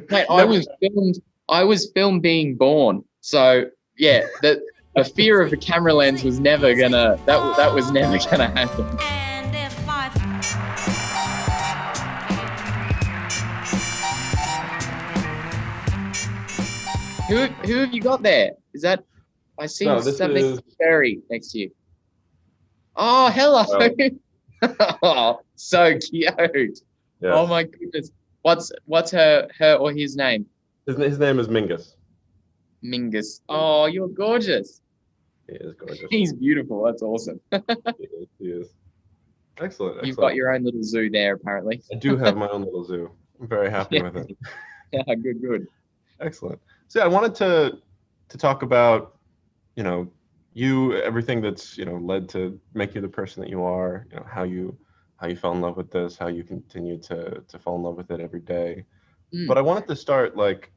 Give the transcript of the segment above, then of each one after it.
Mate, I Never. was filmed. I was filmed being born. So yeah, the fear of the camera lens was never gonna. That was never gonna happen. And if I Who have you got there? Is that I seen No, this something is. furry next to you? Oh, hello. Well, Oh, so cute. Oh yes. my goodness. What's her or his name? His name is Mingus. Mingus. Oh, you're gorgeous. He is gorgeous. He's beautiful. That's awesome. He is. He is. Excellent. You've got Excellent. your own little zoo there, apparently. I do have my own little zoo. I'm very happy Yeah, with it. yeah, good, good. Excellent. So yeah, I wanted to talk about, you know, you, everything that's, led to make you the person that you are, how you fell in love with this, how you continue to fall in love with it every day. But Mm, I wanted to start like,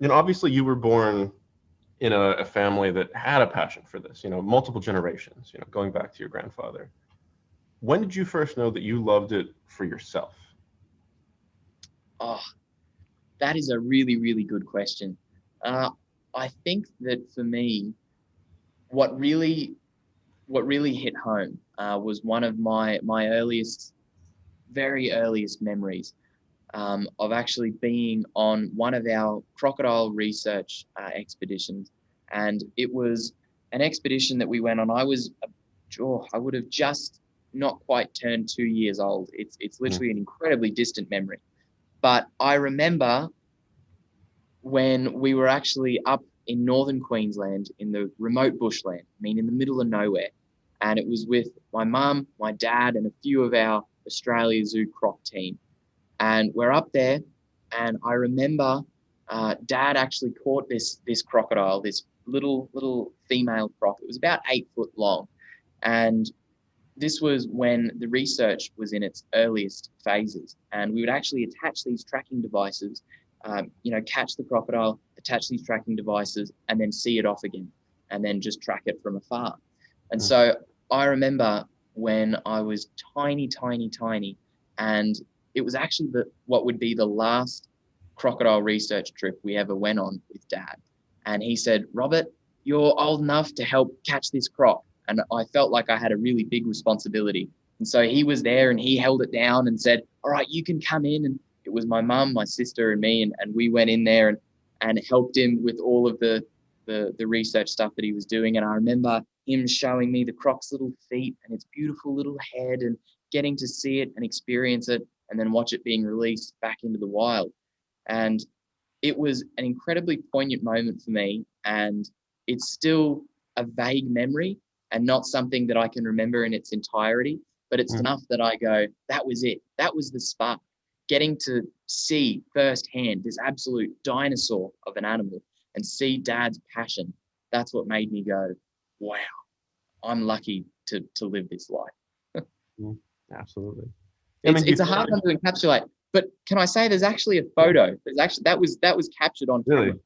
obviously you were born in a family that had a passion for this, multiple generations, going back to your grandfather. When did you first know that you loved it for yourself? oh, that is a really, really good question. Uh, I think that for me, what really, what really hit home was one of my earliest, very earliest memories of actually being on one of our crocodile research expeditions, and it was an expedition that we went on. I would have just not quite turned 2 years old. It's Mhm. literally an incredibly distant memory, but I remember when we were actually up in northern Queensland in the remote bushland, I mean, in the middle of nowhere. And it was with my mum, my dad, and a few of our Australia Zoo croc team. And we're up there, and I remember Dad actually caught this crocodile, this little female croc. It was about 8 foot long, and this was when the research was in its earliest phases, and we would actually attach these tracking devices, catch the crocodile, attach these tracking devices, and then see it off again, and then just track it from afar. And Mhm. so I remember when I was tiny, tiny, tiny, and it was actually what would be the last crocodile research trip we ever went on with Dad. And he said, Robert, you're old enough to help catch this croc. And I felt like I had a really big responsibility. And so he was there and he held it down and said, all right, you can come in. And it was my mum, my sister, and me. And we went in there and helped him with all of the research stuff that he was doing. And I remember him showing me the croc's little feet and its beautiful little head and getting to see it and experience it and then watch it being released back into the wild. And it was an incredibly poignant moment for me. And it's still a vague memory and not something that I can remember in its entirety, but it's Mhm. enough that I go, that was it. That was the spark. Getting to see firsthand this absolute dinosaur of an animal and see Dad's passion. That's what made me go, wow, I'm lucky to live this life. Mhm. Absolutely. I it's mean, do you it's a feel hard like one to encapsulate. But can I say there's actually a photo? There's actually that was captured on camera, really?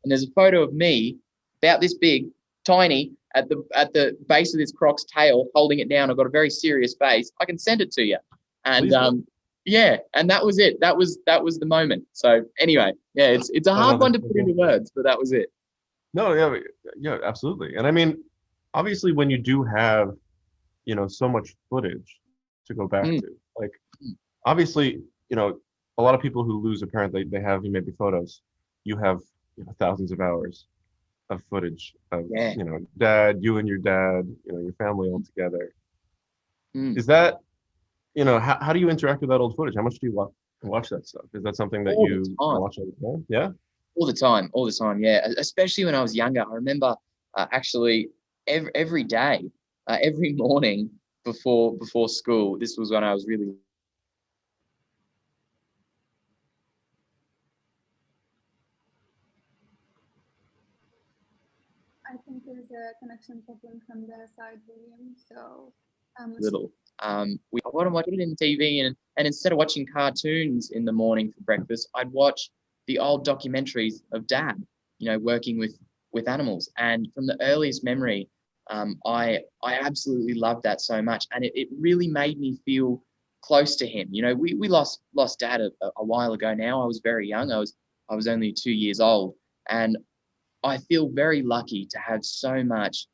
and there's a photo of me about this big, tiny, at the base of this croc's tail, holding it down. I've got a very serious face. I can send it to you, and Please do. yeah, and that was it. That was the moment. So anyway, yeah, it's a Oh no, hard one that's to so put into cool. words, but that was it. No, yeah, yeah, absolutely. And I mean, obviously, when you do have, so much footage to go back Mm, to, like, obviously, you know, a lot of people who lose a parent, they have maybe photos. You have, thousands of hours of footage of, yeah. dad, you and your dad, your family all together. Mm. Is that, how do you interact with that old footage? How much do you watch that stuff? Is that something that All the you time. watch all the time? Yeah. All the time, yeah. Especially when I was younger, I remember actually every day, every morning before school. This was when I was really I think there's a connection problem from their side, William. So little. I would watch it in TV, and instead of watching cartoons in the morning for breakfast, I'd watch the old documentaries of Dad, working with animals. And from the earliest memory, I absolutely loved that so much, and it really made me feel close to him. You know, we lost dad a while ago now. I was very young. I was only 2 years old, and I feel very lucky to have so much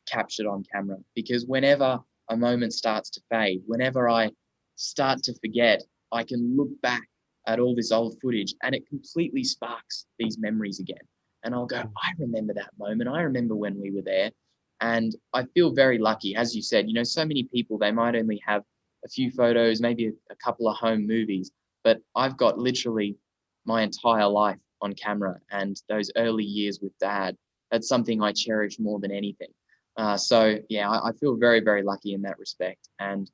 captured on camera, because whenever a moment starts to fade, whenever I start to forget, I can look back at all this old footage and it completely sparks these memories again. And I'll go, I remember that moment. I remember when we were there. And I feel very lucky. As you said, you know, so many people, they might only have a few photos, maybe a couple of home movies, but I've got literally my entire life on camera, and those early years with dad, that's something I cherish more than anything. So yeah, I feel very, very lucky in that respect. And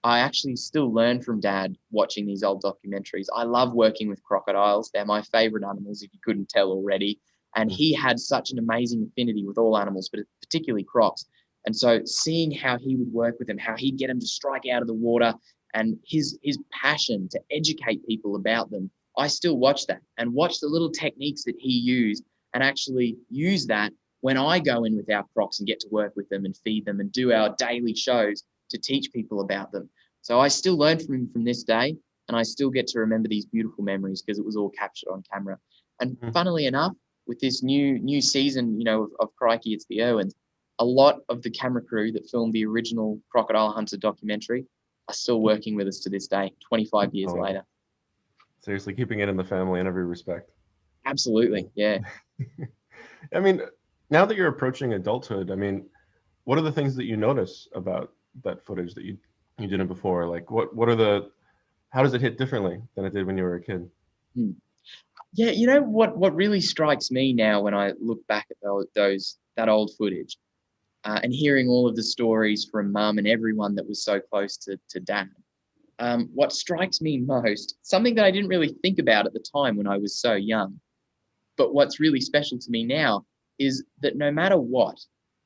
I actually still learn from dad watching these old documentaries. I love working with crocodiles. They're my favorite animals, if you couldn't tell already. And he had such an amazing affinity with all animals, but particularly crocs. And so seeing how he would work with them, how he'd get them to strike out of the water, and his passion to educate people about them, I still watch that and watch the little techniques that he used, and actually use that when I go in with our crocs and get to work with them and feed them and do our daily shows to teach people about them. So I still learn from him from this day, and I still get to remember these beautiful memories because it was all captured on camera. And funnily enough, with this new season, you know, of Crikey, It's the Irwins, a lot of the camera crew that filmed the original Crocodile Hunter documentary are still working with us to this day, 25 years later. Seriously, keeping it in the family in every respect. Absolutely, yeah. I mean, now that you're approaching adulthood, I mean, what are the things that you notice about that footage that you didn't before? Like, how does it hit differently than it did when you were a kid? Yeah, you know what really strikes me now when I look back at that old footage, and hearing all of the stories from mum and everyone that was so close to dad, what strikes me most, something that I didn't really think about at the time when I was so young, but what's really special to me now, is that no matter what,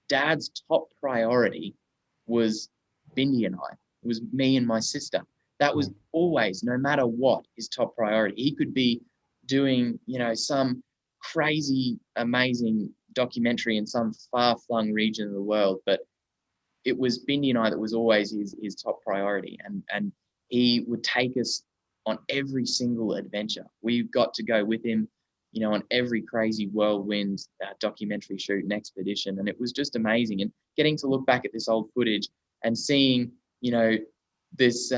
dad's top priority was Bindi and I. It was me and my sister. That was always, no matter what, his top priority. He could be doing, you know, some crazy, amazing documentary in some far-flung region of the world, but it was Bindi and I that was always his top priority. And he would take us on every single adventure. We got to go with him, you know, on every crazy whirlwind documentary shoot and expedition. And it was just amazing. And getting to look back at this old footage and seeing, you know, this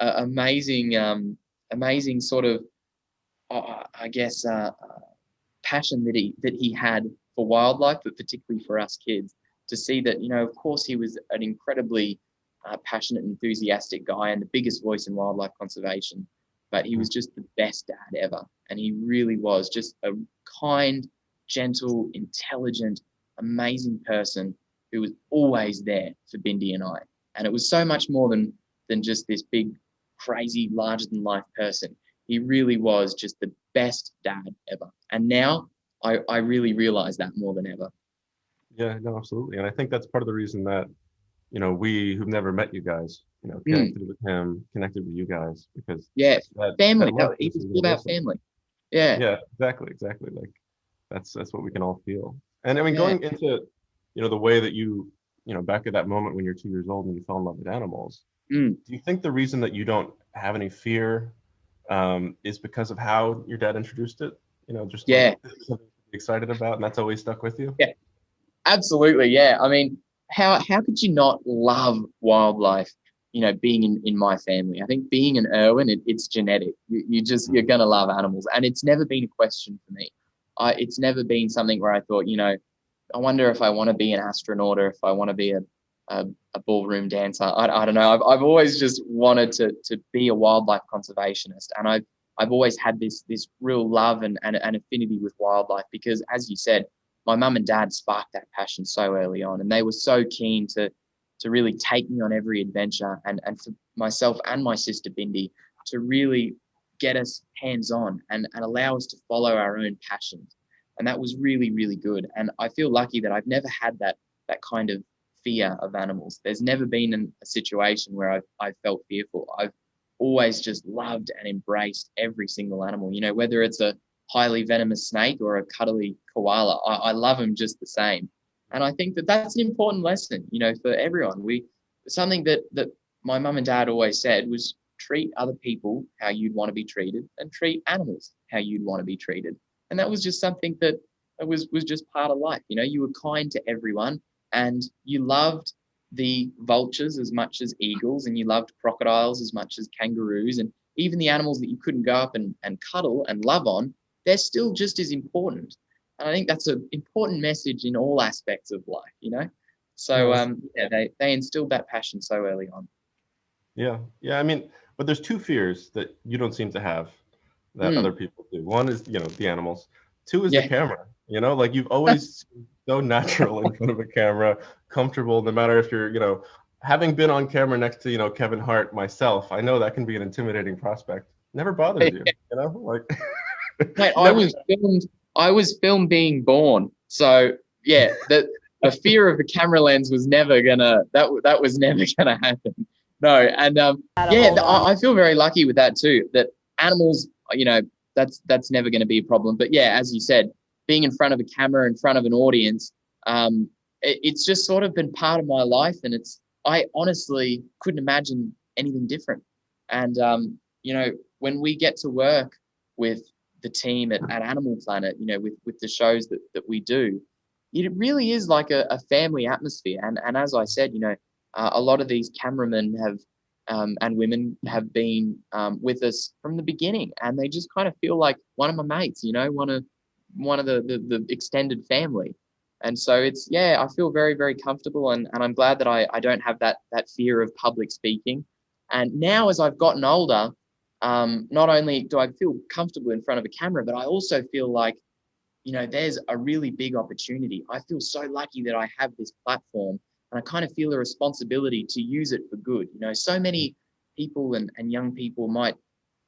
amazing sort of, I guess, passion that he had for wildlife, but particularly for us kids, to see that, you know, of course he was an incredibly passionate, enthusiastic guy and the biggest voice in wildlife conservation, but he was just the best dad ever. And he really was just a kind, gentle, intelligent, amazing person who was always there for Bindi and I. And it was so much more than just this big, crazy, larger than life person. He really was just the best dad ever. And now I really realize that more than ever. Yeah, no, absolutely. And I think that's part of the reason that, you know, we who've never met you guys, you know, connected with him, connected with you guys, because family. That He was all about family. Yeah, exactly. Like that's what we can all feel. And I mean, going into, you know, the way that you know, back at that moment when you're 2 years old and you fell in love with animals, do you think the reason that you don't have any fear is because of how your dad introduced it? You know, just like something to be excited about, and that's always stuck with you. Yeah, absolutely. Yeah, I mean, how could you not love wildlife? You know, being in my family, I think being an Irwin, it's genetic. You're gonna love animals, and it's never been a question for me. It's never been something where I thought, you know, I wonder if I want to be an astronaut or if I want to be a ballroom dancer. I don't know. I've always just wanted to be a wildlife conservationist, and I've always had this real love and affinity with wildlife because, as you said, my mum and dad sparked that passion so early on, and they were so keen to really take me on every adventure, and for myself and my sister Bindi to really get us hands-on and allow us to follow our own passions. And that was really, really good. And I feel lucky that I've never had that kind of fear of animals. There's never been a situation where I've felt fearful. I've always just loved and embraced every single animal, you know, whether it's a highly venomous snake or a cuddly koala. I love them just the same. And I think that that's an important lesson, you know, for everyone. Something that my mum and dad always said was treat other people how you'd want to be treated and treat animals how you'd want to be treated. And that was just something that was just part of life. You know, you were kind to everyone and you loved the vultures as much as eagles, and you loved crocodiles as much as kangaroos, and even the animals that you couldn't go up and cuddle and love on, they're still just as important. And I think that's an important message in all aspects of life, you know? So, yeah, they instilled that passion so early on. Yeah. Yeah. I mean, but there's two fears that you don't seem to have that other people do. One is, the animals. Two is the Yeah. camera. Like you've always so natural in front of a camera, comfortable, no matter if you're, having been on camera next to, Kevin Hart myself, I know that can be an intimidating prospect. Never bothers you, like Mate, never... I was filmed being born. So yeah, the fear of the camera lens was never gonna that was never gonna happen. No, and yeah, I feel very lucky with that too. That animals, that's never going to be a problem. But yeah, as you said, being in front of a camera, in front of an audience, it's just sort of been part of my life, and I honestly couldn't imagine anything different. And when we get to work with the team at Animal Planet, with the shows that we do, it really is like a family atmosphere. And as I said, a lot of these cameramen have and women have been with us from the beginning, and they just kind of feel like one of my mates, one of the extended family. And so I feel very, very comfortable, and I'm glad that I don't have that fear of public speaking. And now as I've gotten older, not only do I feel comfortable in front of a camera, but I also feel like, there's a really big opportunity. I feel so lucky that I have this platform, and I kind of feel a responsibility to use it for good. So many people and young people might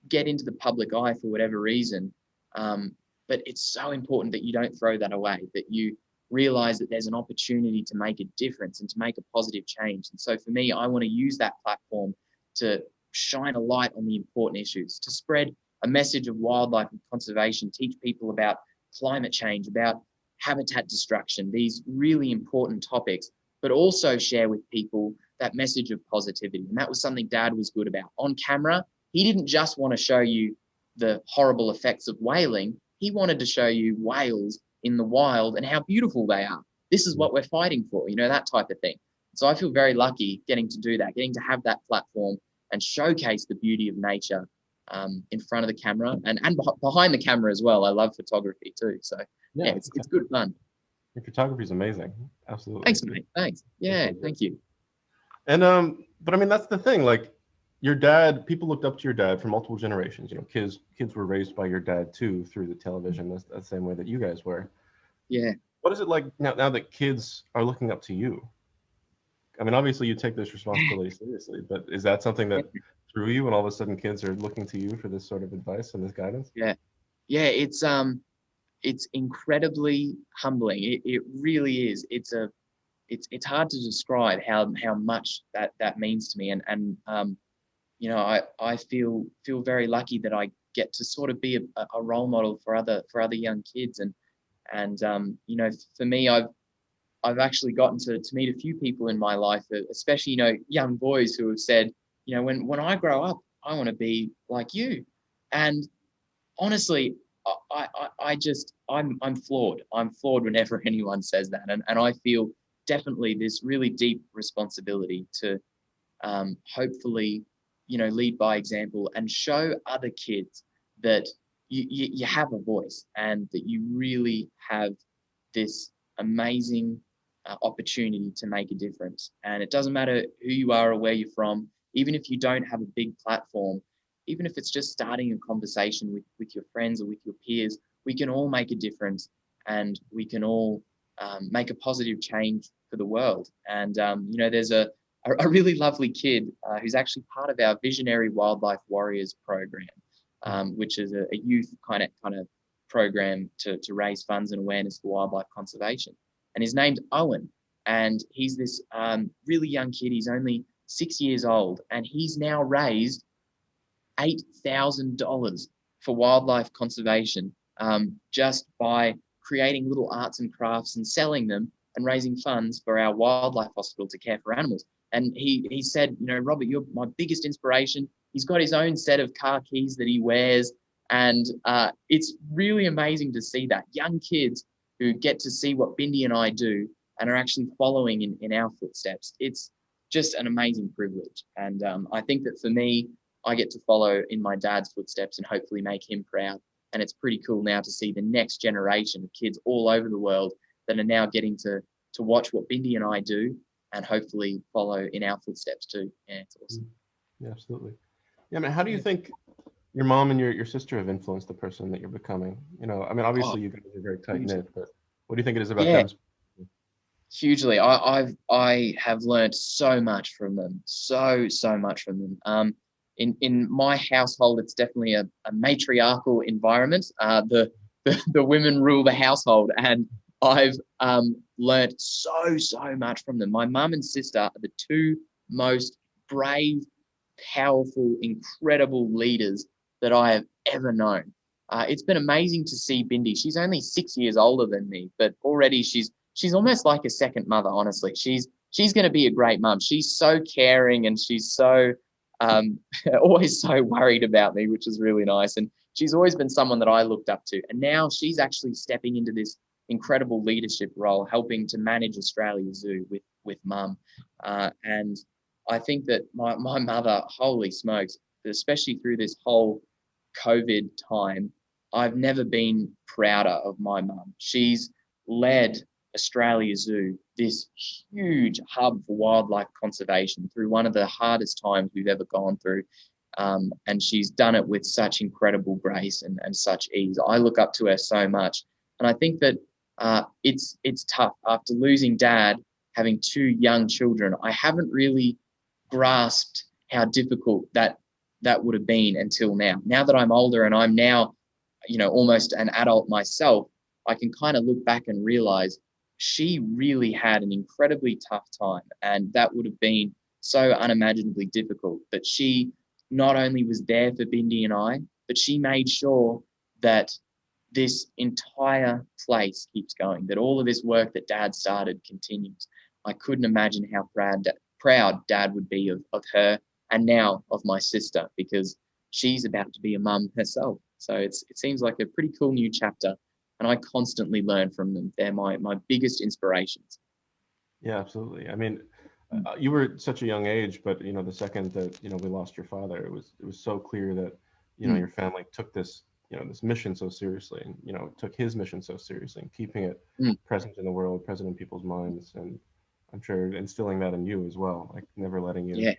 get into the public eye for whatever reason. But it's so important that you don't throw that away, that you realize that there's an opportunity to make a difference and to make a positive change. And so for me, I want to use that platform to shine a light on the important issues, to spread a message of wildlife and conservation, teach people about climate change, about habitat destruction, these really important topics, but also share with people that message of positivity. And that was something Dad was good about. On camera, he didn't just want to show you the horrible effects of whaling. He wanted to show you whales in the wild and how beautiful they are. This is what we're fighting for, that type of thing. So I feel very lucky getting to do that, getting to have that platform and showcase the beauty of nature in front of the camera and behind the camera as well. I love photography too. So yeah, it's good fun. Your photography is amazing. Absolutely. Thanks, mate. Thanks. Yeah, thank you. And but I mean, that's the thing. Like, your dad, people looked up to your dad for multiple generations. Kids were raised by your dad too through the television, the same way that you guys were. Yeah. What is it like now that kids are looking up to you? I mean, obviously you take this responsibility seriously, but is that something that threw you when all of a sudden kids are looking to you for this sort of advice and this guidance? Yeah. It's incredibly humbling. It really is. It's hard to describe how much that means to me. And I feel very lucky that I get to sort of be a role model for other young kids. And for me, I've actually gotten to meet a few people in my life, especially, young boys who have said, when I grow up, I want to be like you. And honestly, I'm flawed. I'm flawed whenever anyone says that. And I feel definitely this really deep responsibility to hopefully, lead by example and show other kids that you have a voice and that you really have this amazing opportunity to make a difference. And it doesn't matter who you are or where you're from, even if you don't have a big platform, even if it's just starting a conversation with your friends or with your peers, we can all make a difference, and we can all make a positive change for the world. And there's a really lovely kid who's actually part of our Visionary Wildlife Warriors program, which is a youth kind of program to raise funds and awareness for wildlife conservation. And his name's Owen, and he's this really young kid. He's only 6 years old, and he's now raised $8,000 for wildlife conservation just by creating little arts and crafts and selling them and raising funds for our wildlife hospital to care for animals. And he said, Robert, you're my biggest inspiration. He's got his own set of car keys that he wears. And it's really amazing to see that. Young kids who get to see what Bindi and I do and are actually following in our footsteps. It's just an amazing privilege. And I think that for me, I get to follow in my dad's footsteps and hopefully make him proud. And it's pretty cool now to see the next generation of kids all over the world that are now getting to watch what Bindi and I do and hopefully follow in our footsteps too. Yeah, it's awesome. Yeah, absolutely. Yeah, man, how do you think your mom and your sister have influenced the person that you're becoming? Obviously you guys are very tight-knit, but what do you think it is about them? Hugely. I have learned so much from them. So much from them. In my household, it's definitely a matriarchal environment. The women rule the household, and I've learned so much from them. My mum and sister are the two most brave, powerful, incredible leaders that I have ever known. It's been amazing to see Bindi. She's only 6 years older than me, but already she's almost like a second mother, honestly. She's going to be a great mum. She's so caring, and she's so always so worried about me, which is really nice. And she's always been someone that I looked up to. And now she's actually stepping into this incredible leadership role, helping to manage Australia Zoo with mum. And I think that my mother, holy smokes, especially through this whole COVID time, I've never been prouder of my mum. She's led Australia Zoo, this huge hub for wildlife conservation, through one of the hardest times we've ever gone through. And she's done it with such incredible grace and such ease. I look up to her so much. And I think that it's tough. After losing Dad, having two young children, I haven't really grasped how difficult that would have been until now. Now that I'm older and I'm now, almost an adult myself, I can kind of look back and realize she really had an incredibly tough time, and that would have been so unimaginably difficult. But she not only was there for Bindi and I, but she made sure that this entire place keeps going, that all of this work that Dad started continues. I couldn't imagine how proud Dad would be of her, and now of my sister, because she's about to be a mum herself. So it seems like a pretty cool new chapter. And I constantly learn from them. They're my biggest inspirations. Yeah, absolutely. I mean, you were such a young age, but the second that we lost your father, it was so clear that your family took this this mission so seriously, and took his mission so seriously, and keeping it present in the world, present in people's minds, and I'm sure instilling that in you as well, like never letting you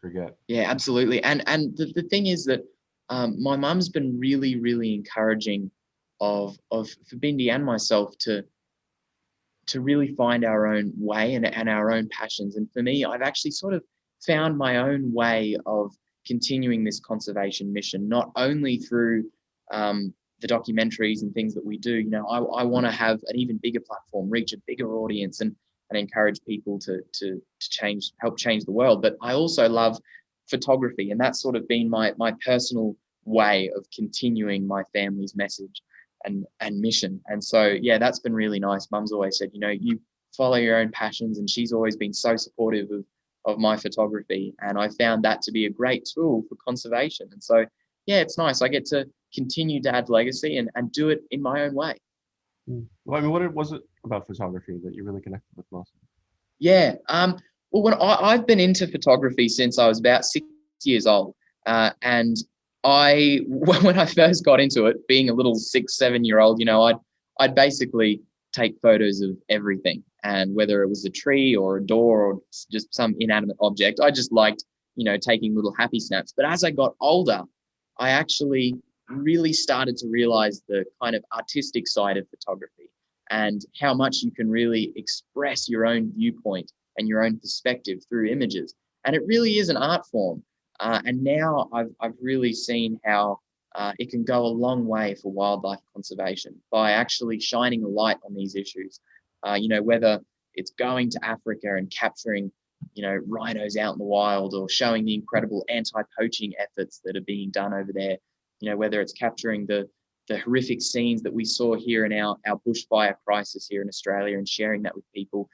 forget. Yeah, absolutely. And the thing is that my mum's been really, really encouraging of for Bindi and myself to really find our own way and our own passions. And for me, I've actually sort of found my own way of continuing this conservation mission, not only through the documentaries and things that we do. I want to have an even bigger platform, reach a bigger audience, and encourage people to help change the world. But I also love photography, and that's sort of been my personal way of continuing my family's message and mission. And so, yeah, that's been really nice. Mum's always said, you follow your own passions, and she's always been so supportive of my photography. And I found that to be a great tool for conservation. And so, yeah, it's nice. I get to continue Dad's legacy and do it in my own way. Well, I mean, what was it about photography that you really connected with most? Yeah. Well, when I've been into photography since I was about 6 years old. And when I first got into it, being a little 6-7-year-old, I'd basically take photos of everything, and whether it was a tree or a door or just some inanimate object, I just liked, taking little happy snaps. But as I got older, I actually really started to realize the kind of artistic side of photography and how much you can really express your own viewpoint and your own perspective through images. And it really is an art form. And now I've really seen how it can go a long way for wildlife conservation by actually shining a light on these issues. Whether it's going to Africa and capturing, rhinos out in the wild, or showing the incredible anti-poaching efforts that are being done over there. Whether it's capturing the horrific scenes that we saw here in our bushfire crisis here in Australia and sharing that with people.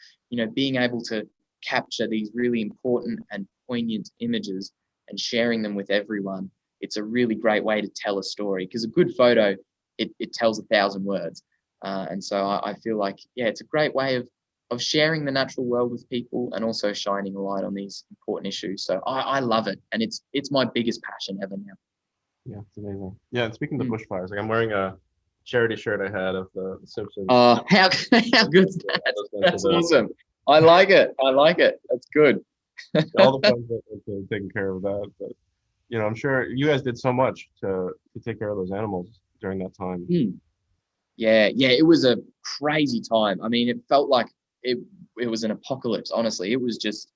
Being able to capture these really important and poignant images and sharing them with everyone, it's a really great way to tell a story, because a good photo, it tells 1,000 words. And so I feel like, yeah, it's a great way of sharing the natural world with people and also shining a light on these important issues. So I love it. And it's my biggest passion ever now. Yeah, it's amazing. Yeah, and speaking of bushfires, like I'm wearing a charity shirt I had of the Simpsons. Oh, how good's that? That's awesome. I like it. I like it. That's good. All the funds that went to taking care of that. But I'm sure you guys did so much to take care of those animals during that time. Yeah, it was a crazy time. I mean, it felt like it was an apocalypse, honestly. It was just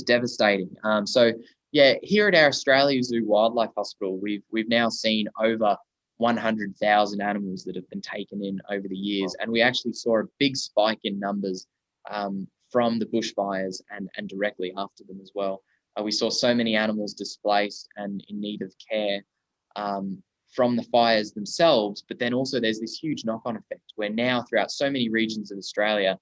devastating. So yeah, here at our Australia Zoo Wildlife Hospital, we've now seen over 100,000 animals that have been taken in over the years, and we actually saw a big spike in numbers from the bushfires and directly after them as well. We saw so many animals displaced and in need of care from the fires themselves, but then also there's this huge knock-on effect where now throughout so many regions of Australia,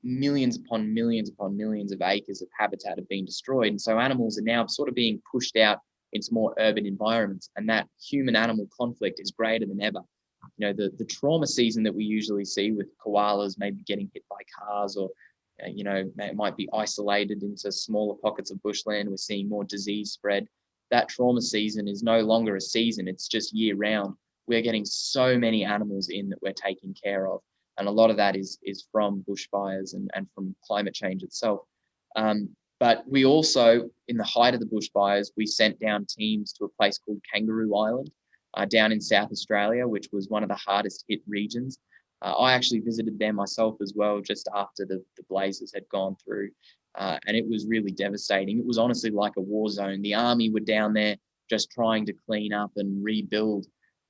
millions upon millions upon millions of acres of habitat have been destroyed. And so animals are now sort of being pushed out into more urban environments. And that human-animal conflict is greater than ever. The trauma season that we usually see with koalas maybe getting hit by cars, or, it might be isolated into smaller pockets of bushland. We're seeing more disease spread. That trauma season is no longer a season. It's just year round. We're getting so many animals in that we're taking care of. And a lot of that is from bushfires and from climate change itself. But we also, in the height of the bushfires, we sent down teams to a place called Kangaroo Island down in South Australia, which was one of the hardest hit regions. I actually visited there myself as well, just after the blazes had gone through. And it was really devastating. It was honestly like a war zone. The army were down there just trying to clean up and rebuild.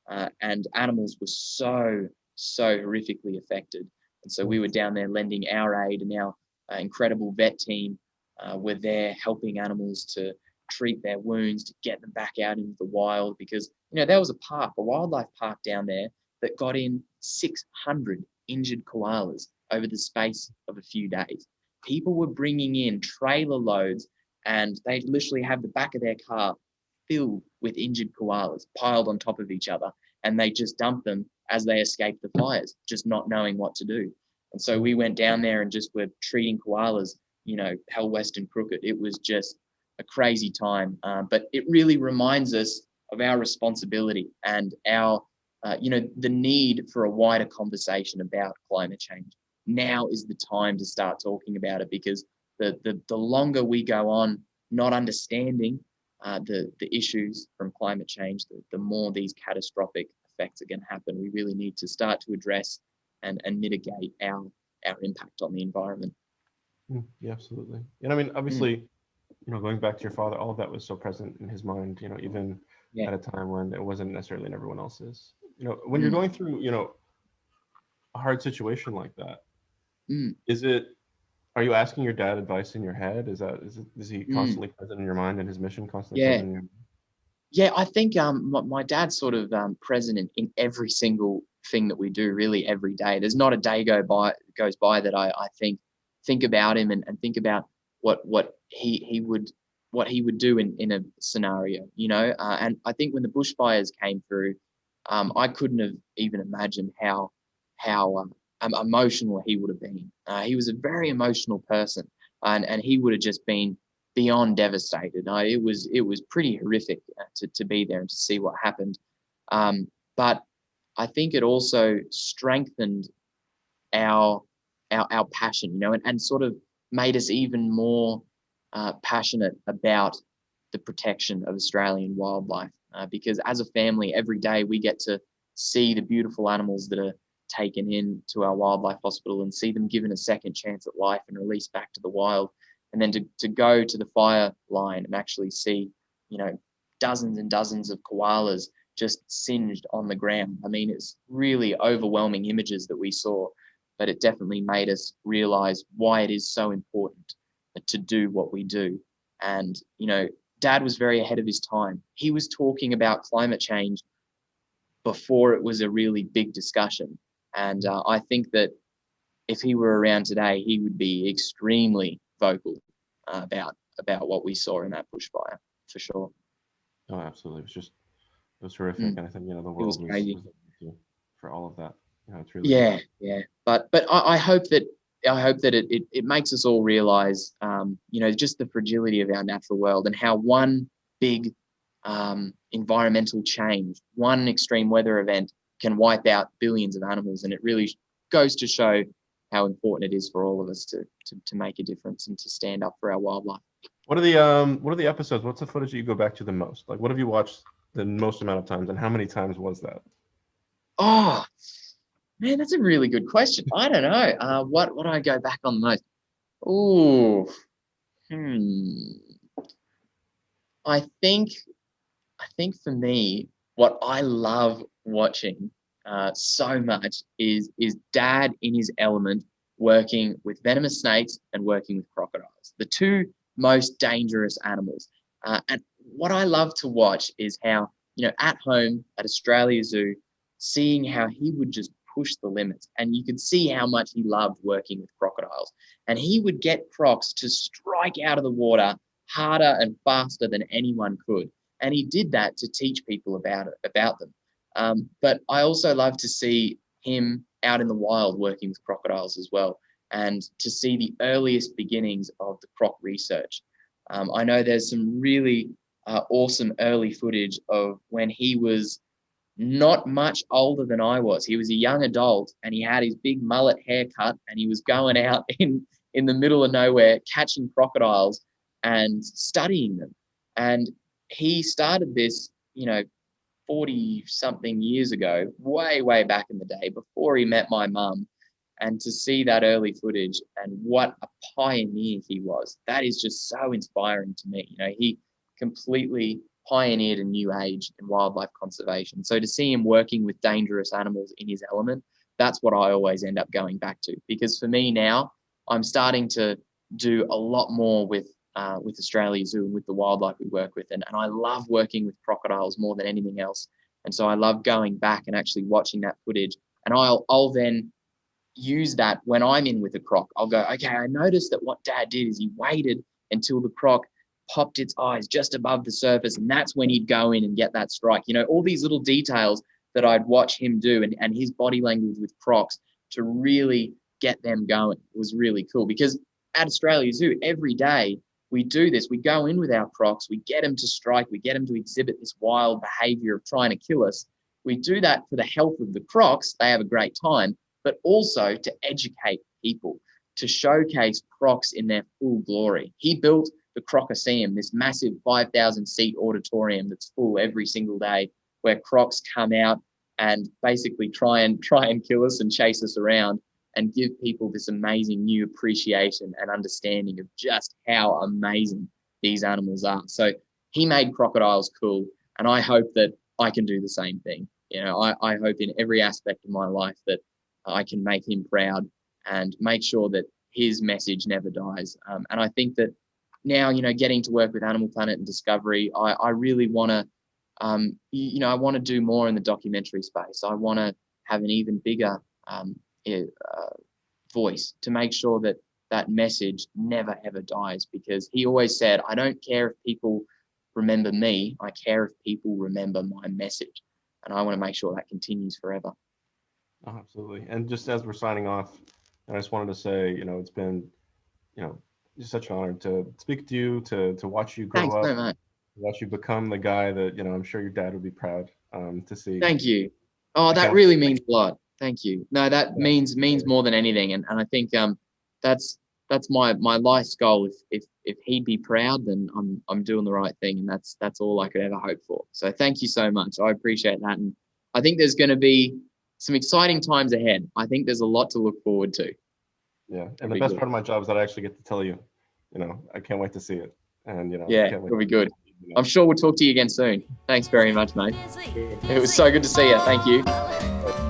And animals were so horrifically affected. And so we were down there lending our aid, and our incredible vet team were there helping animals to treat their wounds, to get them back out into the wild, because there was a wildlife park down there that got in 600 injured koalas over the space of a few days. People were bringing in trailer loads, and they'd literally have the back of their car filled with injured koalas piled on top of each other, and they just dumped them as they escaped the fires, just not knowing what to do. And so we went down there and just were treating koalas, hell west and crooked. It was just a crazy time. But it really reminds us of our responsibility and our, the need for a wider conversation about climate change. Now is the time to start talking about it, because the longer we go on not understanding the issues from climate change, the more these catastrophic effects are going to happen. We really need to start to address and mitigate our impact on the environment. Yeah, absolutely. And I mean, obviously, going back to your father, all of that was so present in his mind, even at a time when it wasn't necessarily in everyone else's. When you're going through, a hard situation like that, are you asking your dad advice in your head? Is he constantly present in your mind, and his mission constantly present in your mind? Yeah, I think my dad's sort of present in every single thing that we do, really every day. There's not a day goes by that I think about him and think about what he would do in a scenario, and I think when the bushfires came through, I couldn't have even imagined how emotional he would have been. He was a very emotional person, and he would have just been beyond devastated. It was pretty horrific to be there and to see what happened. But I think it also strengthened our passion, and sort of made us even more passionate about the protection of Australian wildlife. Because as a family, every day we get to see the beautiful animals that are taken in to our wildlife hospital and see them given a second chance at life and released back to the wild. And then to go to the fire line and actually see, dozens and dozens of koalas just singed on the ground. I mean, it's really overwhelming images that we saw, but it definitely made us realize why it is so important to do what we do. And, Dad was very ahead of his time. He was talking about climate change before it was a really big discussion. And I think that if he were around today, he would be extremely vocal about what we saw in that bushfire, for sure. Oh, absolutely. It was horrific. And I think, the world was crazy for all of that. It's really But I hope that it makes us all realize, just the fragility of our natural world, and how one big environmental change, one extreme weather event can wipe out billions of animals. And it really goes to show how important it is for all of us to make a difference and to stand up for our wildlife. What are the episodes? What's the footage that you go back to the most? Like, what have you watched the most amount of times, and how many times was that? Oh, man, that's a really good question. I don't know. What do I go back on the most? Oh, I think for me, what I love watching so much is Dad in his element, working with venomous snakes and working with crocodiles, the two most dangerous animals. And what I love to watch is how, at home at Australia Zoo, seeing how he would just push the limits, and you could see how much he loved working with crocodiles. And he would get crocs to strike out of the water harder and faster than anyone could. And he did that to teach people about them. But I also love to see him out in the wild working with crocodiles as well, and to see the earliest beginnings of the croc research. I know there's some really awesome early footage of when he was not much older than I was. He was a young adult, and he had his big mullet haircut, and he was going out in the middle of nowhere catching crocodiles and studying them. And he started this, 40-something years ago, way, way back in the day, before he met my mum. And to see that early footage and what a pioneer he was, that is just so inspiring to me. He completely pioneered a new age in wildlife conservation. So to see him working with dangerous animals in his element, that's what I always end up going back to. Because for me now, I'm starting to do a lot more with Australia Zoo and with the wildlife we work with. And I love working with crocodiles more than anything else. And so I love going back and actually watching that footage. And I'll then use that when I'm in with a croc. I'll go, okay, I noticed that what Dad did is he waited until the croc popped its eyes just above the surface, and that's when he'd go in and get that strike. All these little details that I'd watch him do, and his body language with crocs to really get them going was really cool. Because at Australia Zoo, every day we do this. We go in with our crocs, we get them to strike, we get them to exhibit this wild behavior of trying to kill us. We do that for the health of the crocs. They have a great time, but also to educate people, to showcase crocs in their full glory. He built the Crocoseum, this massive 5,000-seat auditorium that's full every single day, where crocs come out and basically try and kill us and chase us around, and give people this amazing new appreciation and understanding of just how amazing these animals are. So he made crocodiles cool, and I hope that I can do the same thing. I hope in every aspect of my life that I can make him proud and make sure that his message never dies. And I think that now, getting to work with Animal Planet and Discovery, I really want to, I want to do more in the documentary space. I want to have an even bigger voice to make sure that that message never, ever dies. Because he always said, I don't care if people remember me, I care if people remember my message. And I want to make sure that continues forever. Oh, absolutely. And just as we're signing off, I just wanted to say, it's been, just such an honor to speak to you, to watch you grow Thanks up, so much. watch you become the guy that, I'm sure your dad would be proud to see. Thank you. Oh, that really means a lot. Thank you. No, that means more than anything. And I think that's my life's goal. If he'd be proud, then I'm doing the right thing. And that's all I could ever hope for. So thank you so much. I appreciate that. And I think there's going to be some exciting times ahead. I think there's a lot to look forward to. Yeah. And the best part of my job is that I actually get to tell you, I can't wait to see it. And, yeah, it'll be good. I'm sure we'll talk to you again soon. Thanks very much, mate. It was so good to see you. Thank you.